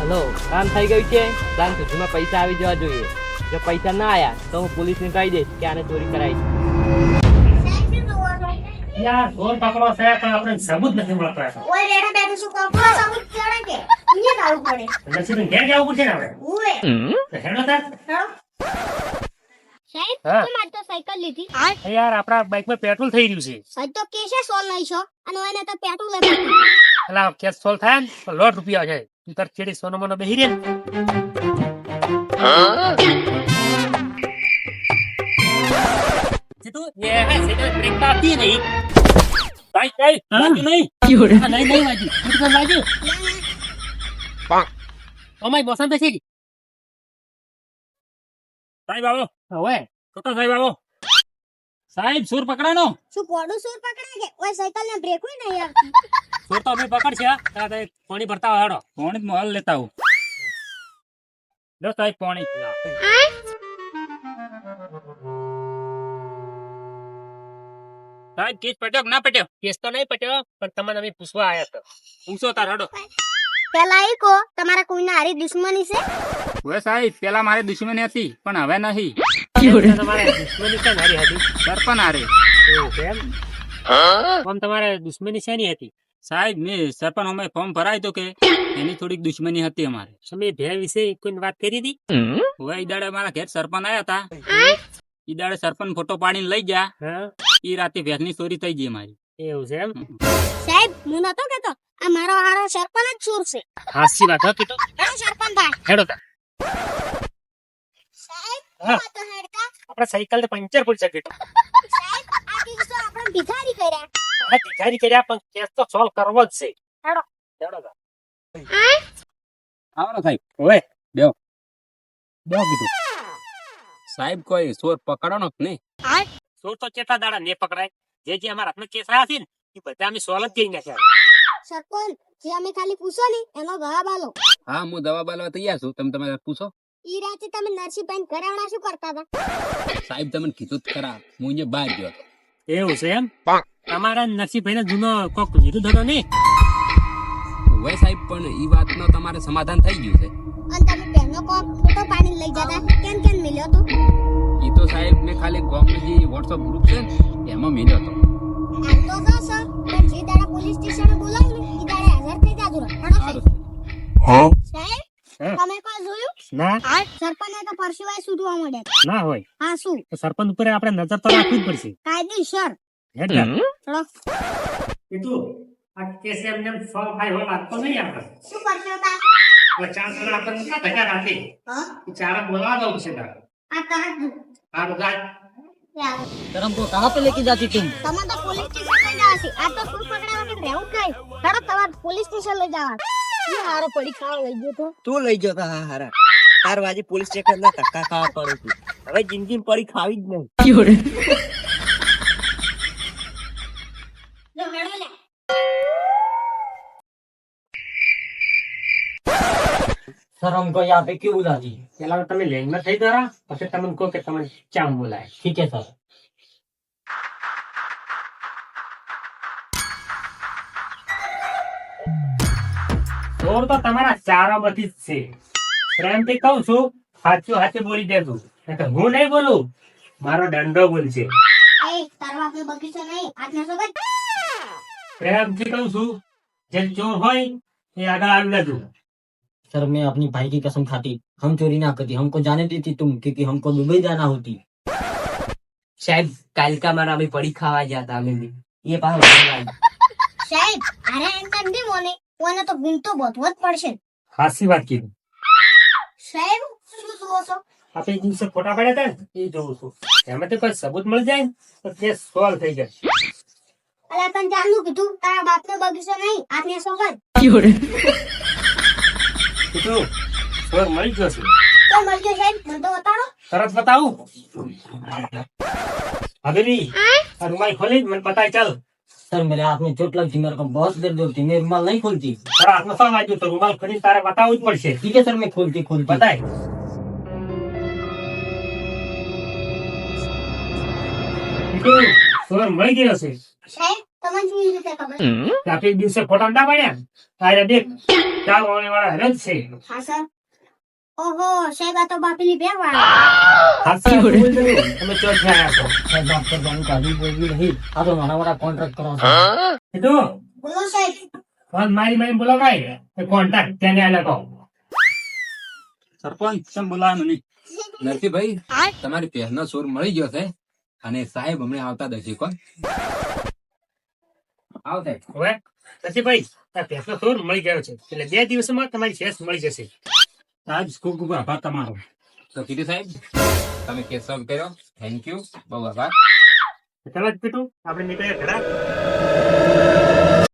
Hello, કામ થઈ ગયું છે. પ્લાન સુધીમાં પૈસા આવી જવા જોઈએ. જો પૈસા ના આયા તો હું પોલીસને કહી દઈશ કે આને ચોરી કરાવી છે. યાર ચોર પકડો છે પણ આપણે સબૂત નથી મળતા. ઓય રેડા બેઠું છું કોપરો સબૂત ચડે કે અહીંયા લાવવું પડે. નસીબ ઘેર જવું પડશે ને આપણે. ઓય તો હેડો તાર. હેડો સાહેબ હા. કેમ આજ તો સાયકલ લીધી એ યાર આપણા બાઇકમાં પેટ્રોલ થઈ રહ્યું છે. સાહેબ તો કેસે સોલ નહીં છો અને ઓયને તો પેટ્રોલ લેતા એટલે કેસ સોલ્વ થાય ને તો લોટ રૂપિયા છે. તું તાર છેડી સોનો મોનો બેહી રે ને. જીતુ ये है साइकिल ब्रेक तो आती ही नहीं. भाई नहीं बाजू नहीं हाँ, नहीं बाजू बिल्कुल बाजू. ओ माय बॉस बेसी साहेब આવો હવે છોટો સાહેબ આવો. સાહેબ સુર પકડાનો. શું પોડું સુર પકડા કે ઓય સાયકલ ને બ્રેક હોય નહીં આવતી સુર તો અમે પકડશે. તારે પાણી ભરતા હોય હેડો. પાણી તો હાલ લેતા આવું. લો સાહેબ પાણી. સાહેબ કેસ પટ્યો કે ના પટ્યો? કેસ તો નહીં પટ્યો પણ તમને અમે પૂછવા આયા હતા. પૂછો તાર હેડો. પેલા ઈ કો તમારા કોઈના હારી દુશ્મની છે હવે સાહેબ પેલા મારી દુશ્મની હતી પણ હવે નહીં. તમારે દુશ્મની છે મારી હતી. સરપંચ હારે. એવું છે એમ? આમ તમારે દુશ્મની શેની હતી? સાહેબ મેં સરપંચ અમે ફોર્મ ભરાય તો કે એની થોડીક દુશ્મની હતી અમારે. તમે ભે વિશે કોઈ વાત કરી હતી? હવે ઈ દાડે મારા ઘેર સરપંચ આયા હતા. ઈ દાડે સરપંચ ફોટો પાડીને લઈ ગયા. હા ઈ રાતે ભેંસની ચોરી થઈ ગઈ અમારી. એવું છે એમ? સાહેબ હું નતો કેતો આ મારો હારો સરપંચ જ ચોર છે હાસી વાત હતી તો હેડો સરપંચ ભાઈ હેડો તાર. સાહેબ હા. આ તો હેડતા આપડે સાયકલ તો પંચર પડી શકે. સાહેબ આ દિવસ તો આપણે ભિખારી કર્યા આપણે ભિખારી કર્યા પણ કેસ તો સોલ્વ કરવો જ છે. હેડો હેડો તાર. આવરો સાહેબ. ઓય બેહો. બેહો કીધું. સાહેબ કોઈ ચોર પકડવાનો કે નહીં? ચોર તો કેટલા દાડા ને પકડાય. જે અમારા હાથમાં કેસ આયા છે ને એ બધા અમે સોલ્વ કરી નાખ્યા. સરપંચ જે અમે ખાલી પૂછો ને એનો જવાબ આલો હા હું દવા બાલવા તૈયાર છું. તમે તમારે પૂછો. ઈ રાતે તમે નરસિંહભાઈ ઘરેણા શું કરતા હતા સાહેબ તમને કીધું જ ખરા હું અહીંયા બહાર ગયો હતો. એવું છે એમ? તમારા નરસિંહભાઈ નો જૂનો કોક વિરુદ્ધ હતો ને? હવે સાહેબ પણ ઈ વાતનો તમારે સમાધાન થઈ ગયું છે. અને તમે પહેલો કોક ફોટો પાડીને લઈ જતા કેમ કેમ મિલ્યો તો ઈ તો સાહેબ મેં ખાલી ગામનું જે વોટ્સઅપ ગ્રુપ છે ને એમાં મેલ્યો હતો. હાલ તો જો સર પણ જે દાડા પોલીસ સ્ટેશને બોલાવ્યું ને ઈ દાડે હાજર થઈ જાજો હેડો સારું સાહેબ હા. તમે કોઈ જોયું ના સરપંચને તો પરસેવાય છૂટવા મળ્યા ના હોય હા શું તો સરપંચ ઉપર આપણે નજર તો રાખવી જ પડશે. કાયદેસર હેડ તાર. ચલો કીધું આ કેસ એમને સોલ્વ થાય હોય વાત તો નહીં આપણે. શું કરશો તા એટલે ચાર જણા આપણે કેટલા ભેગા રાખી હા એ ચાર બોલાવા દઉં છે તાર. આ તરત સારું જાય. સર हमको कहाँ पे लेके जाती तुम? તમે તો પોલીસ સ્ટેશન લઈ જવા છે આ તો શું પકડ્યા વગર રહેવું કઈ હેડો તમારે પોલીસ સ્ટેશન લઈ જવા હારો પડી ખાવા લઈ ગયો તો તું લઈ જતો હા હારા. તાર વાજી પોલીસ સ્ટેશન ના ધક્કા ખાવા પડે છે. હવે જિંદગી પડી ખાવી જ નહીં. લો હેડો લે सर हमको यहाँ पे क्यों बुला दी? પેલા તમે લેન્ડમાં થઈ જરા પછી તમને કહો કે તમને ચામ બોલાય. ठीक है सर. ચોર તો તમારા ચારામાંથી જ છે. પ્રેમથી કહું છું સાચું સાચું બોલી દેજો. નહીં તો હું નહીં બોલું મારો દંડો બોલશે. એ તારવા કોઈ બગીચો નહીં આજના સગત પ્રેમથી કહું છું જે ચોર હોય એ આગળ આવી લેજો. सर मैं अपनी भाई की कसम खाती हम चोरी ना करती. हमको जाने देती तुम क्योंकि हमको दुबई जाना होती. साहब काल का मारा अभी पड़ी खावा जाता हमें भी ये पास સાહેબ અરે એન્ટર દી મોને કોને તો ગુંતો બધવો જ પડશે હાસી વાત કીધું. સાહેબ શું જુઓ છો આપણે એ દિવસે ફોટા પડ્યા હતા ને એ જોઉં છું. એમાંથી કોઈ સબૂત મળી જાય ને તો કેસ સોલ્વ થઈ જાય. અલા તને જાણનું કીધું તારા બાપનો બગીચો નહીં આજના સગત કીધું ચોર મળી ગયો છે. તો મળજો સાહેબ મને તો બતાડો તરત બતાવું. હવેલી આ રૂમાલ ખોલી મને બતાય ચાલ. सर मेरे हाथ में चोट लगती मेरे को बहुत दर्द होती मेरी रुमाल नहीं खुलती. તારા હાથમાં શું વાગ્યું? તો રૂમાલ ખોલી તારે બતાવવું જ પડશે. ठीक है सर मैं खोलती બતાય. કીધું ચોર મળી ગયો છે. સાહેબ તમને શું રીતે ખબર ટ્રાફિક દિવસે ફોટા ના પાડ્યા તારે દેખ ચાર વાળા હેરાન છે હા સર ઓહો સાહેબ આ તો બાપીની બે વાળા હાથથી બોલ દો. તમે ચોર થયા છો સાહેબ વાત કરવાની કાઢી બોલવી નહીં આ તો નાના મોટા કોન્ટ્રાક્ટ કરો છો કીધું બોલો સાહેબ ફોન મારી બોલાવાય કોન્ટેક્ટ તેને આલે કહો સરપંચ કેમ બોલાવે મને નરસિંહભાઈ તમારી પહેરનો સોર મળી ગયો છે અને સાહેબ હમણાં આવતા દશે કોણ આવતા હવે પછી ભાઈ આ પેસનો સોર મળી ગયો છે એટલે 2 દિવસમાં તમારી શેષ મળી જશે સાહેબ ખૂબ ખૂબ આભાર તમારો તો કીધું સાહેબ તમે કેસ સોલ્વ કર્યો થેન્ક યુ બહુ આભાર ચાલો જ પીટું આપણે નીકળીએ ખરા